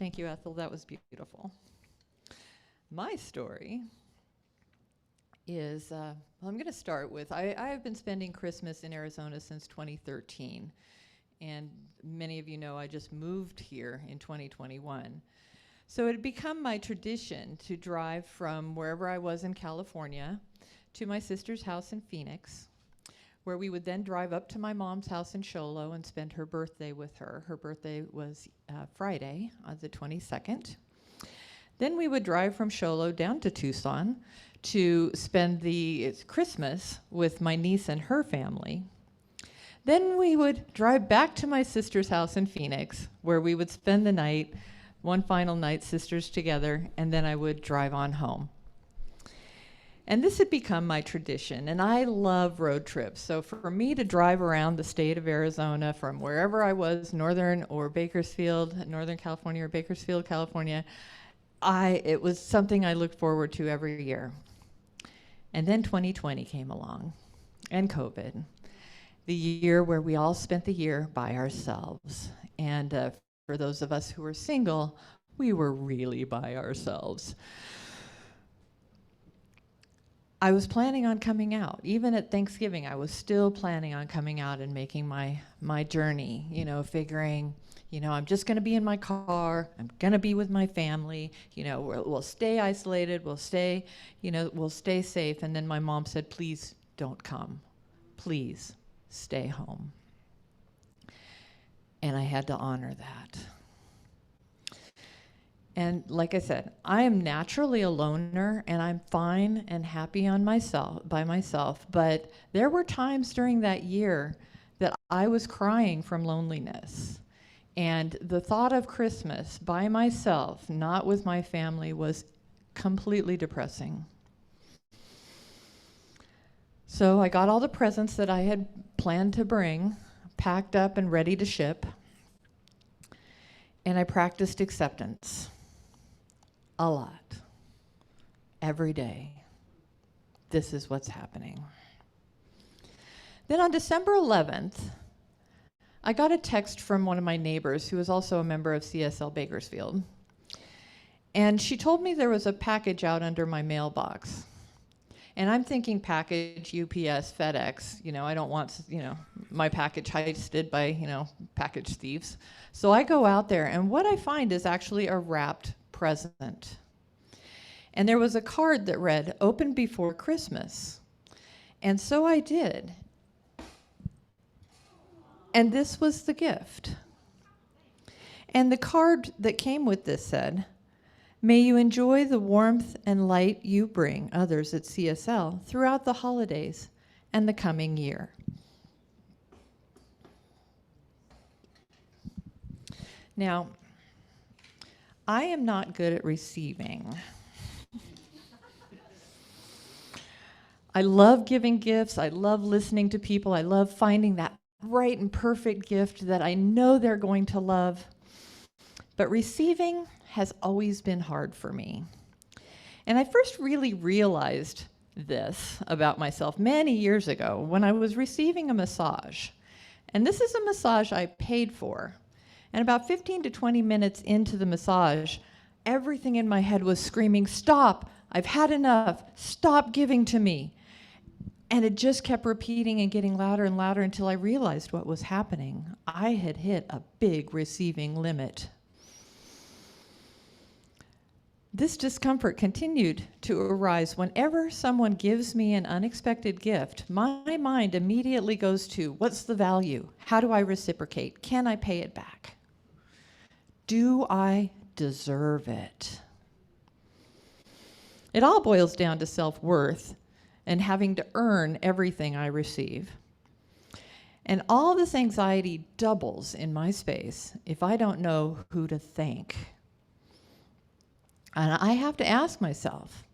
Thank you, Ethel. That was beautiful. My story is, I'm going to start with, I have been spending Christmas in Arizona since 2013. And many of you know I just moved here in 2021. So it had become my tradition to drive from wherever I was in California to my sister's house in Phoenix, where we would then drive up to my mom's house in Show Low and spend her birthday with her. Her birthday was Friday, the 22nd. Then we would drive from Show Low down to Tucson to spend the Christmas with my niece and her family. Then we would drive back to my sister's house in Phoenix, where we would spend the night, one final night, sisters together, and then I would drive on home. And this had become my tradition, and I love road trips. So for me to drive around the state of Arizona from wherever I was, Northern California or Bakersfield, California, it was something I looked forward to every year. And then 2020 came along, and COVID, the year where we all spent the year by ourselves. And for those of us who were single, we were really by ourselves. I was planning on coming out. Even at Thanksgiving, I was still planning on coming out and making my journey, figuring, I'm just going to be in my car. I'm going to be with my family. We'll stay isolated. We'll stay safe. And then my mom said, please don't come. Please stay home. And I had to honor that. And like I said, I am naturally a loner, and I'm fine and happy by myself. But there were times during that year that I was crying from loneliness. And the thought of Christmas by myself, not with my family, was completely depressing. So I got all the presents that I had planned to bring, packed up and ready to ship. And I practiced acceptance. A lot. Every day. This is what's happening. Then on December 11th, I got a text from one of my neighbors who is also a member of CSL Bakersfield. And she told me there was a package out under my mailbox. And I'm thinking package, UPS, FedEx. I don't want, my package heisted by, package thieves. So I go out there, and what I find is actually a wrapped present. And there was a card that read, "Open before Christmas." And so I did. And this was the gift. And the card that came with this said, "May you enjoy the warmth and light you bring others at CSL throughout the holidays and the coming year." Now, I am not good at receiving. I love giving gifts. I love listening to people. I love finding that right and perfect gift that I know they're going to love. But receiving has always been hard for me. And I first really realized this about myself many years ago when I was receiving a massage. And this is a massage I paid for. And about 15 to 20 minutes into the massage, everything in my head was screaming, "Stop! I've had enough! Stop giving to me!" And it just kept repeating and getting louder and louder until I realized what was happening. I had hit a big receiving limit. This discomfort continued to arise whenever someone gives me an unexpected gift. My mind immediately goes to, what's the value? How do I reciprocate? Can I pay it back? Do I deserve it? It all boils down to self-worth and having to earn everything I receive. And all this anxiety doubles in my space if I don't know who to thank. And I have to ask myself,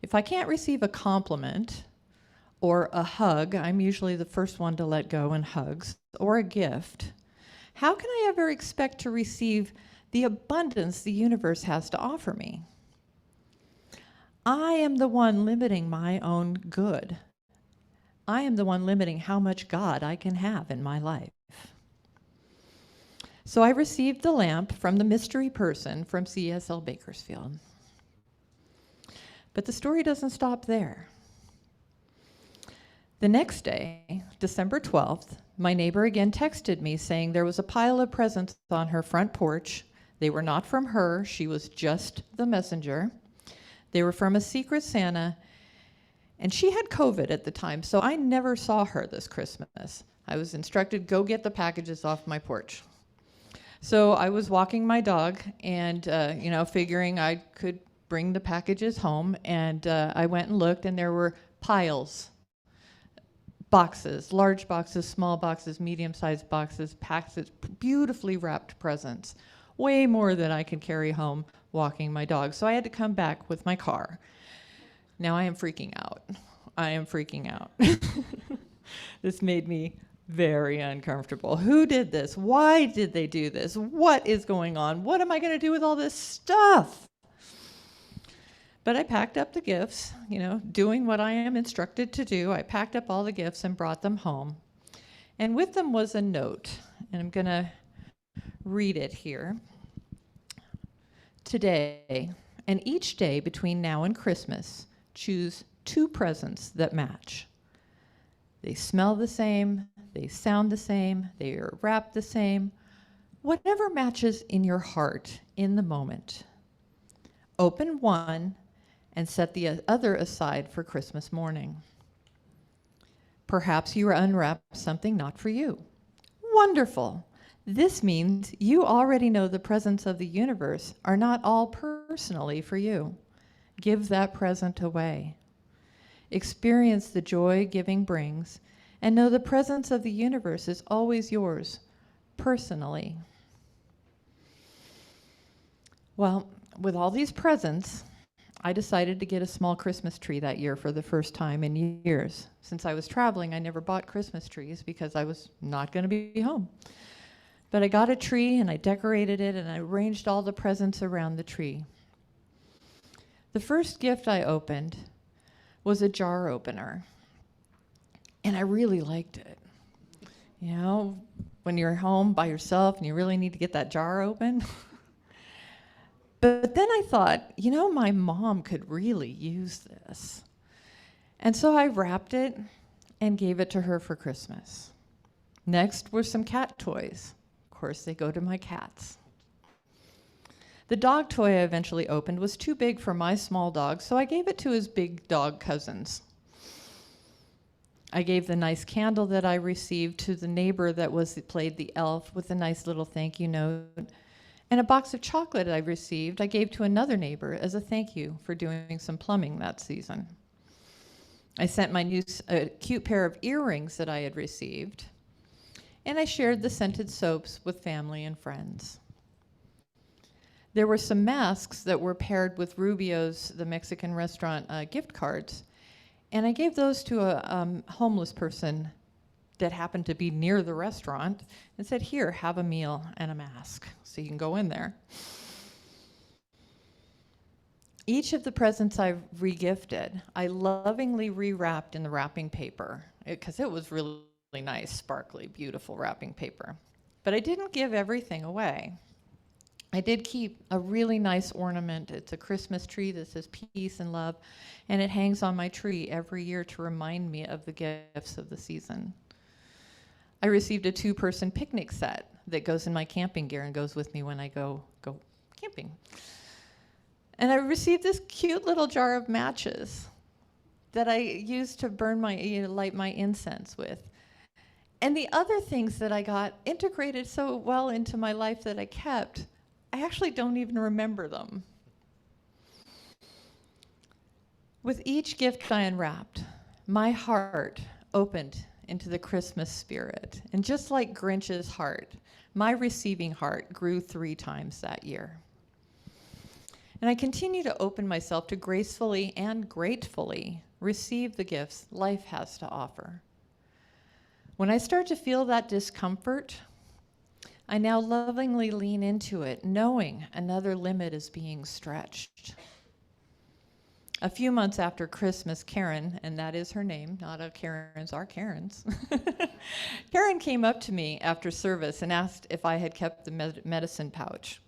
if I can't receive a compliment or a hug, I'm usually the first one to let go in hugs, or a gift, how can I ever expect to receive the abundance the universe has to offer me? I am the one limiting my own good. I am the one limiting how much God I can have in my life. So I received the lamp from the mystery person from CSL Bakersfield. But the story doesn't stop there. The next day, December 12th, my neighbor again texted me saying there was a pile of presents on her front porch. They were not from her, she was just the messenger. They were from a secret Santa, and she had COVID at the time, so I never saw her this Christmas. I was instructed, go get the packages off my porch. So I was walking my dog and, figuring I could bring the packages home, and I went and looked, and there were piles, boxes, large boxes, small boxes, medium-sized boxes, packets, beautifully wrapped presents, way more than I could carry home walking my dog. So I had to come back with my car. Now I am freaking out. I am freaking out. This made me very uncomfortable. Who did this? Why did they do this? What is going on? What am I going to do with all this stuff? But I packed up the gifts, doing what I am instructed to do. I packed up all the gifts and brought them home. And with them was a note, and I'm going to read it here. Today, and each day between now and Christmas, choose 2 presents that match. They smell the same, they sound the same, they are wrapped the same. Whatever matches in your heart in the moment. Open one and set the other aside for Christmas morning. Perhaps you unwrapped something not for you. Wonderful. This means you already know the presents of the universe are not all personally for you. Give that present away. Experience the joy giving brings, and know the presence of the universe is always yours, personally. Well, with all these presents, I decided to get a small Christmas tree that year for the first time in years. Since I was traveling, I never bought Christmas trees because I was not going to be home. But I got a tree and I decorated it and I arranged all the presents around the tree. The first gift I opened was a jar opener. And I really liked it. When you're home by yourself and you really need to get that jar open. But then I thought, my mom could really use this. And so I wrapped it and gave it to her for Christmas. Next were some cat toys. Of course, they go to my cats. The dog toy I eventually opened was too big for my small dog, so I gave it to his big dog cousins. I gave the nice candle that I received to the neighbor that played the elf with a nice little thank you note. And a box of chocolate I received, I gave to another neighbor as a thank you for doing some plumbing that season. I sent my new cute pair of earrings that I had received, and I shared the scented soaps with family and friends. There were some masks that were paired with Rubio's, the Mexican restaurant, gift cards, and I gave those to a homeless person that happened to be near the restaurant and said, here, have a meal and a mask so you can go in there. Each of the presents I regifted, I lovingly rewrapped in the wrapping paper because it was really nice, sparkly, beautiful wrapping paper. But I didn't give everything away. I did keep a really nice ornament. It's a Christmas tree that says peace and love, and it hangs on my tree every year to remind me of the gifts of the season. I received a 2-person picnic set that goes in my camping gear and goes with me when I go camping. And I received this cute little jar of matches that I used to burn light my incense with. And the other things that I got integrated so well into my life that I kept, I actually don't even remember them. With each gift I unwrapped, my heart opened into the Christmas spirit. And just like Grinch's heart, my receiving heart grew 3 times that year. And I continue to open myself to gracefully and gratefully receive the gifts life has to offer. When I start to feel that discomfort, I now lovingly lean into it, knowing another limit is being stretched. A few months after Christmas, Karen, and that is her name, not a Karen's, our Karen's. Karen came up to me after service and asked if I had kept the medicine pouch.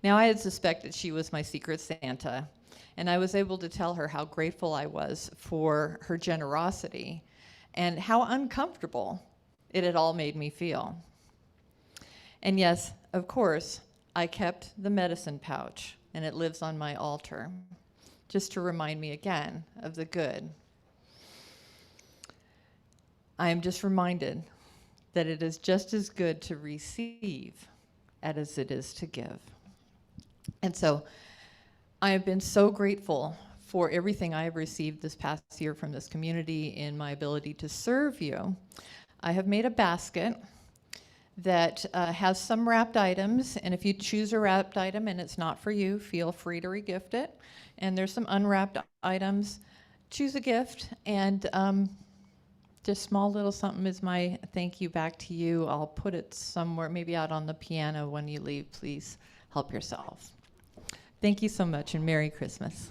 Now, I had suspected she was my secret Santa, and I was able to tell her how grateful I was for her generosity and how uncomfortable it had all made me feel. And yes, of course, I kept the medicine pouch, and it lives on my altar, just to remind me again of the good. I am just reminded that it is just as good to receive as it is to give. And so I have been so grateful for everything I have received this past year from this community in my ability to serve you. I have made a basket that has some wrapped items, and if you choose a wrapped item and it's not for you, feel free to regift it. And there's some unwrapped items. Choose a gift, and just small little something is my thank you back to you. I'll put it somewhere, maybe out on the piano when you leave. Please help yourself. Thank you so much, and Merry Christmas.